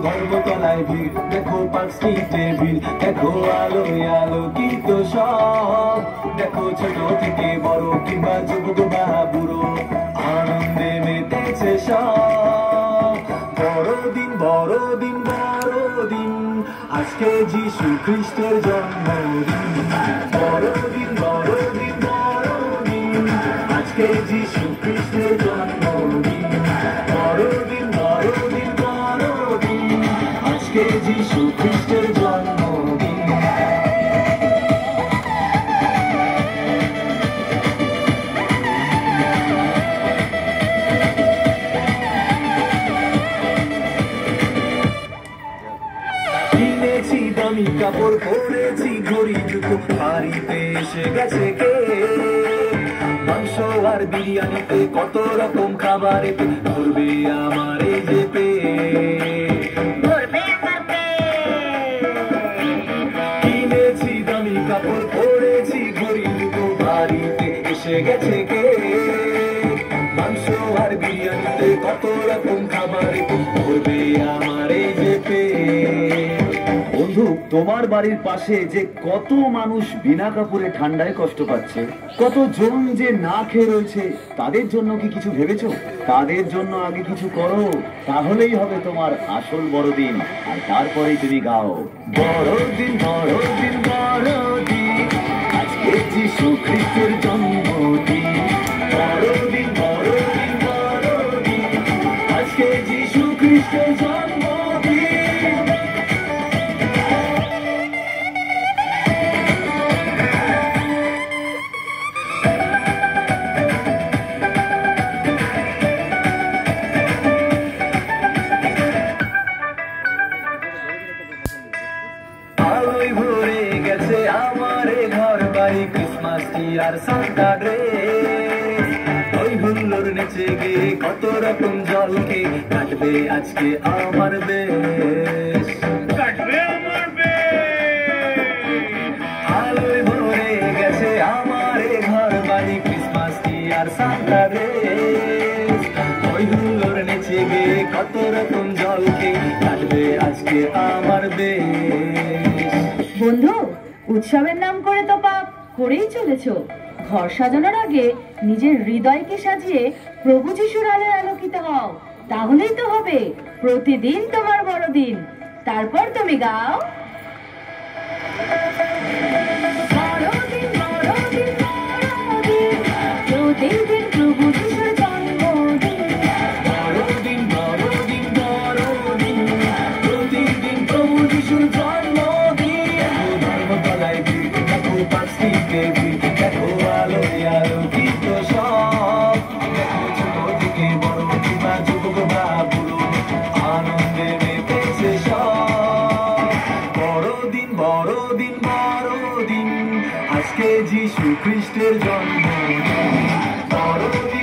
ধর্মতলায় ভিড়, দেখো পার্ক স্ট্রিটে ভিড়, দেখো আলোয় আলোকিত সব, দেখো ছোট থেকে বড় কিংবা যুবক বা বুড়ো, আনন্দে মেতেছে সব। বড়দিন বড়দিন বড়দিন, আজকে যিশু খ্রিস্টের জন্মদিন। বড়দিন বড়দিন বড়দিন, আজকে যিশু খ্রিস্টের জন্মদিন। বড়দিন বড়দিন বড়দিন, আজকে যিশু খ্রিস্টের জন্মদিন। কিনেছি দামি কাপড়, পরেছি ঘড়ি জুতো, বাড়িতে এসে গেছে কে? মাংস আর বিরিয়ানিতে কত রকম খাবারেতে ভরবে আমার এই যে পেট। কিনেছি দামি কাপড়, পরেছি ঘড়ি জুতো, বাড়িতে এসে গেছে কে? মাংস আর বিরিয়ানিতে কত রকম খাবারেতে ভরবে আমার এই যে পেট। বন্ধু, তোমার বাড়ির পাশে যে কত মানুষ বিনা কাপড়ে ঠান্ডায় কষ্ট পাচ্ছে, কত জন যে না খেয়ে রয়েছে, তাদের জন্য কি কিছু ভেবেছো? তাদের জন্য আগে কিছু করো, তাহলেই হবে তোমার আসল বড়দিন, আর তারপরেই তুমি গাও বড়দিন বড়দিন বড়দিন, আজকে যিশু খ্রিস্টের জন্মদিন। বড়দিন বড়দিন বড়দিন, আজকে যিশু খ্রিস্টের জন্মদিন। আলোয় ভরে গেছে আমারে ঘর বাড়ি, ক্রিসমাস ট্রি আর সান্তা ড্রেস। ওই হুল্লোর নেচে গিয়ে কত রকম জল খেয়ে কাটবে আজকে আমার বেশ, কাটবে আমার বেশ। আলোয় ভরে গেছে আমারে ঘর বাড়ি, ক্রিসমাস ট্রি আর সান্তা ড্রেস। ওই হুল্লোর নেচে গিয়ে কত রকম জল খেয়ে কাটবে আজকে আমার বেশ। বন্ধু, উৎসবের নাম করে তো পাপ করেই চলেছো। ঘর সাজানোর আগে নিজের হৃদয়কে সাজিয়ে প্রভু যিশুর আলোয় আলোকিত হও, তাহলেই তো হবে প্রতিদিন তোমার বড়দিন। তারপর তুমি গাও বড়দিন বড়দিন বড়দিন, প্রতিদিন প্রভু যিশুর জন্মদিন। বড়দিন বড়দিন বড়দিন, প্রতিদিন প্রভু যিশুর জন্মদিন। ধর্মতলায় ভিড়, দেখো পার্ক স্ট্রিটে ভিড়, দেখো আলোয় আলোকিত সব, দেখো ছোট থেকে বড় কিংবা যুবক বা বুড়ো, আনন্দে মেতেছে সব। বড়দিন বড়দিন বড়দিন, আজকে যিশু খ্রিস্টের জন্মদিন। বড়দিন